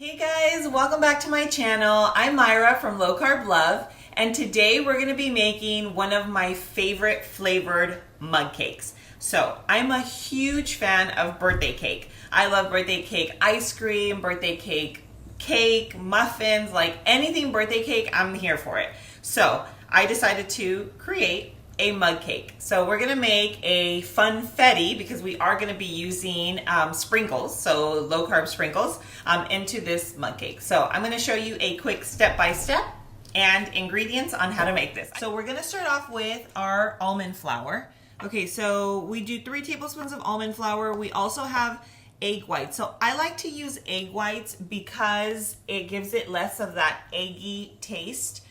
Hey guys, welcome back to my channel. I'm Myra from Low Carb Love, and today we're going to be making one of my favorite flavored mug cakes. So I'm a huge fan of birthday cake. I love birthday cake ice cream, birthday cake, muffins, like anything birthday cake, I'm here for it. So I decided to create a mug cake. So we're gonna make a funfetti because we are gonna be using sprinkles, so low carb sprinkles, into this mug cake. So I'm gonna show you a quick step-by-step and ingredients on how to make this. So we're gonna start off with our almond flour. Okay, so we do 3 tablespoons of almond flour. We also have egg whites. So I like to use egg whites because it gives it less of that eggy taste.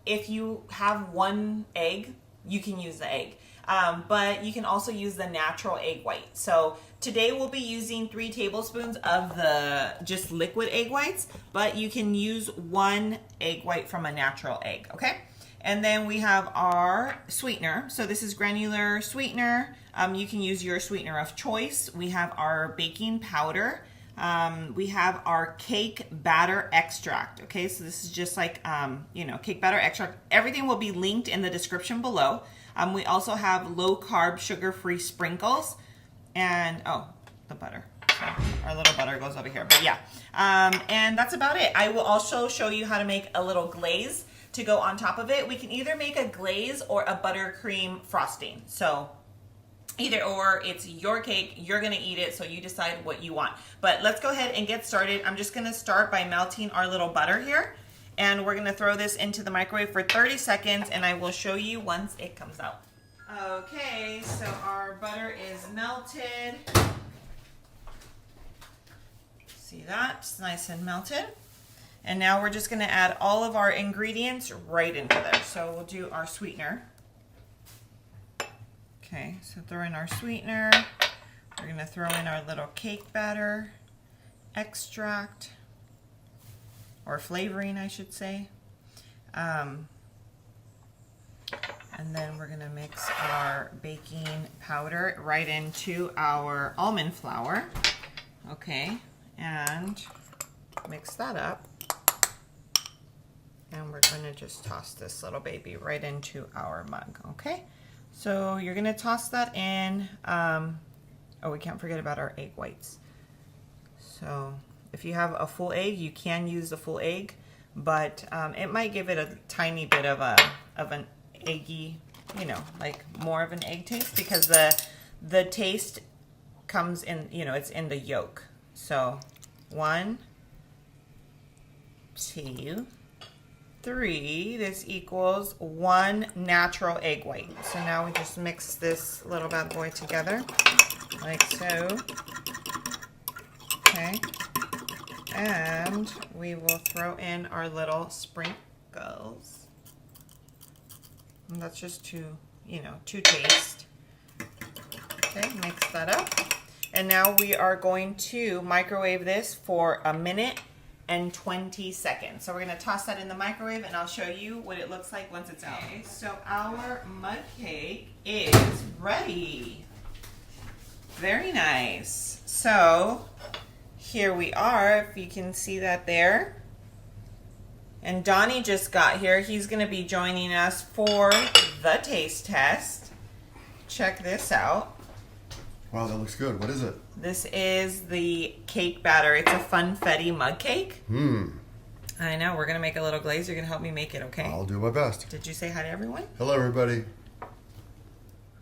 If you have one egg, you can use the egg, but you can also use the natural egg white. So today we'll be using 3 tablespoons of the just liquid egg whites, but you can use 1 egg white from a natural egg, okay? And then we have our sweetener. So this is granular sweetener. You can use your sweetener of choice. We have our baking powder. We have our cake batter extract. Okay, so this is just like, cake batter extract. Everything will be linked in the description below. We also have low carb sugar-free sprinkles and, the butter. So our little butter goes over here, but yeah. And that's about it. I will also show you how to make a little glaze to go on top of it. We can either make a glaze or a buttercream frosting. So either or, it's your cake, you're gonna eat it, so you decide what you want. But let's go ahead and get started. I'm just gonna start by melting our little butter here, and we're gonna throw this into the microwave for 30 seconds, and I will show you once it comes out. Okay, so our butter is melted. See that? It's nice and melted. And now we're just gonna add all of our ingredients right into there. So we'll do our sweetener. Okay, so throw in our sweetener. We're gonna throw in our little cake batter extract, or flavoring, I should say. And then we're gonna mix our baking powder right into our almond flour. Okay, and mix that up. And we're gonna just toss this little baby right into our mug, okay? So you're gonna toss that in. We can't forget about our egg whites. So if you have a full egg, you can use the full egg, but it might give it a tiny bit of an eggy, like more of an egg taste, because the taste comes in, it's in the yolk. So 1, 2, 3, this equals 1 natural egg white. So now we just mix this little bad boy together, like so. Okay. And we will throw in our little sprinkles. And that's just to taste. Okay, mix that up. And now we are going to microwave this for 1 minute and 20 seconds. So we're gonna toss that in the microwave, and I'll show you what it looks like once it's out. Okay, so our mug cake is ready. Very nice. So here we are, if you can see that there. And Donnie just got here. He's gonna be joining us for the taste test. Check this out. Wow, that looks good. What is it? This is the cake batter. It's a funfetti mug cake. I know. We're going to make a little glaze. You're going to help me make it, okay? I'll do my best. Did you say hi to everyone? Hello, everybody.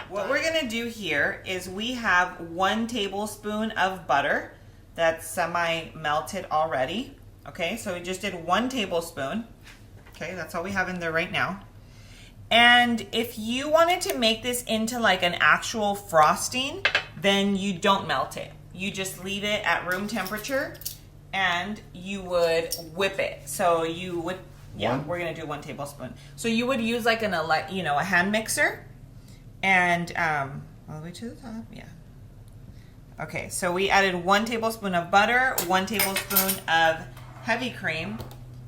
What we're going to do here is we have 1 tablespoon of butter that's semi-melted already. Okay, so we just did 1 tablespoon. Okay, that's all we have in there right now. And if you wanted to make this into like an actual frosting, then you don't melt it. You just leave it at room temperature, and you would whip it. So you would, we're gonna do 1 tablespoon. So you would use like a hand mixer, and all the way to the top, yeah. Okay, so we added 1 tablespoon of butter, 1 tablespoon of heavy cream,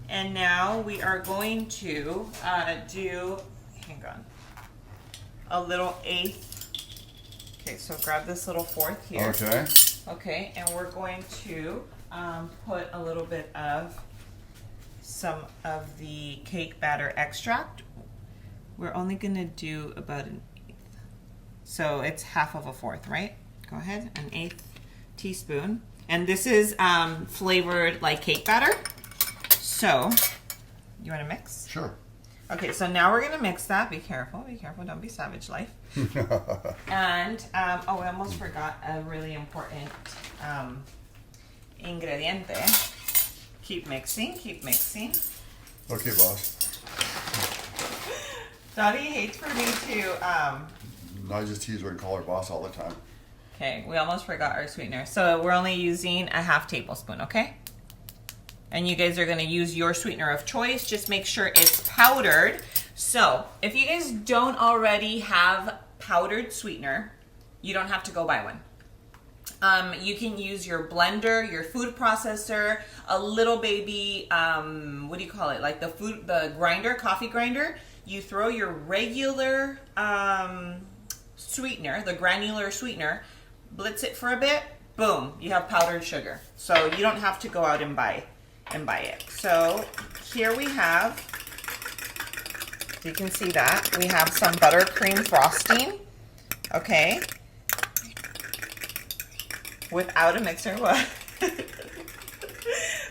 and now we are going to do, hang on, a little 1/8. Okay, so grab this little 1/4 here. Okay. Okay, and we're going to put a little bit of some of the cake batter extract. We're only gonna do about an eighth. So it's half of a fourth, right? Go ahead, an eighth teaspoon. And this is flavored like cake batter. So, you wanna mix? Sure. Okay, so now we're gonna mix that. Be careful, don't be savage life. And, oh, I almost forgot a really important ingrediente. Keep mixing, keep mixing. Okay, boss. Dottie hates for me to, I just tease her and call her boss all the time. okay, we almost forgot our sweetener. So we're only using a half tablespoon, okay? And you guys are gonna use your sweetener of choice. Just make sure it's powdered. So if you guys don't already have powdered sweetener, you don't have to go buy one. You can use your blender, your food processor, a little baby, what do you call it? Like the grinder, coffee grinder. You throw your regular sweetener, the granular sweetener, blitz it for a bit, boom, you have powdered sugar. So you don't have to go out and buy it. So here we have, you can see that, we have some buttercream frosting, okay? Without a mixer, what?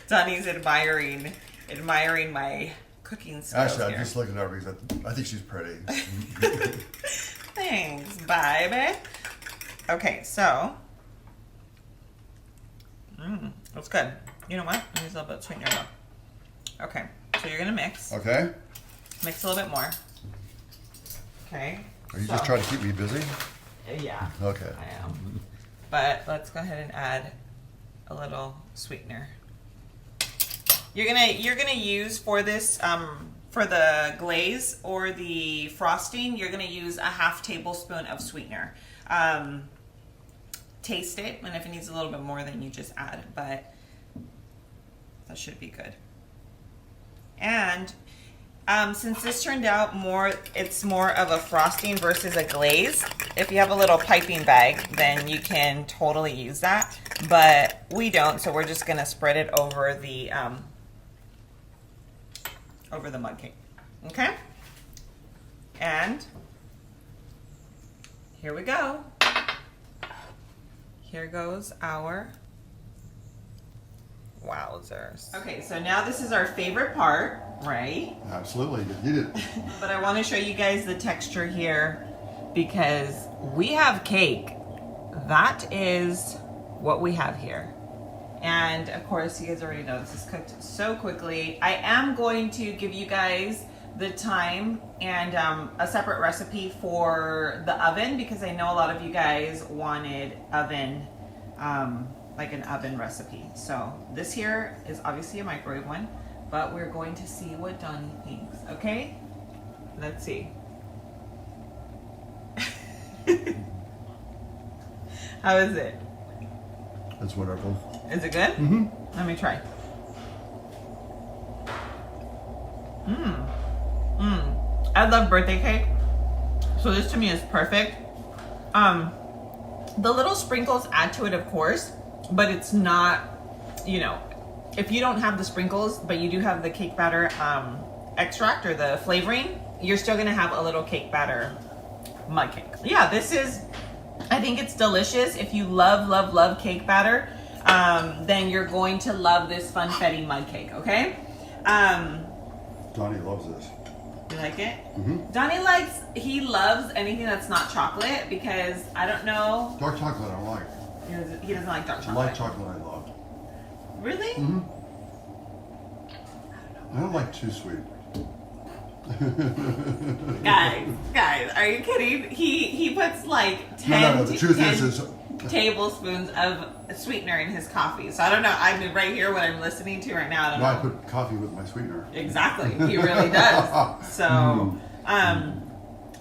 Donnie's admiring my cooking skills. Actually, I'm here. just looking at her because I think she's pretty. Thanks, baby. Okay, so that's good. You know what? Use a little bit of sweetener though. Okay, so you're gonna mix. Okay. Mix a little bit more. Okay. Are you just trying to keep me busy? Yeah. Okay. I am. But let's go ahead and add a little sweetener. You're gonna use for this for the glaze or the frosting. You're gonna use a half tablespoon of sweetener. Taste it, and if it needs a little bit more, then you just add. But that should be good. And since this turned out it's more of a frosting versus a glaze. If you have a little piping bag, then you can totally use that. But we don't, so we're just gonna spread it over the mug cake. Okay? And here we go. Here goes our wowzers. Okay, so now this is our favorite part, right? Absolutely. You did it. But I want to show you guys the texture here because we have cake. That is what we have here. And of course, you guys already know this is cooked so quickly. I am going to give you guys the time and a separate recipe for the oven because I know a lot of you guys wanted oven, like an oven recipe. So this here is obviously a microwave one, but we're going to see what Donnie thinks, okay? Let's see. How is it? That's wonderful. Is it good? Mm-hmm. Let me try. I love birthday cake. So this to me is perfect. The little sprinkles add to it, of course, but it's not, you know, if you don't have the sprinkles, but you do have the cake batter extract or the flavoring, you're still gonna have a little cake batter mug cake. Yeah, this is, I think it's delicious. If you love cake batter, then you're going to love this funfetti mug cake, okay? Donnie loves this. You like it? Mm-hmm. Donnie he loves anything that's not chocolate because I don't know. Dark chocolate I don't like. He doesn't like dark chocolate. Light chocolate I love. Really? Mm-hmm. I don't like too sweet. Guys, are you kidding? He puts like 10, No, the truth 10 is tablespoons of sweetener in his coffee. So I don't know. I mean, right here, what I'm listening to right now, I don't know. I put coffee with my sweetener. Exactly. He really does. So,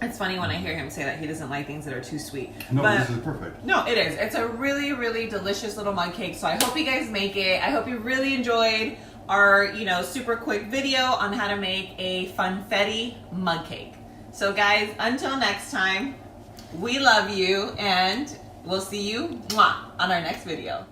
it's funny when I hear him say that he doesn't like things that are too sweet. No, but this is perfect. no, it is. It's a really delicious little mug cake. So I hope you guys make it. I hope you really enjoyed our, super quick video on how to make a funfetti mug cake. So guys, until next time, we love you and we'll see you on our next video.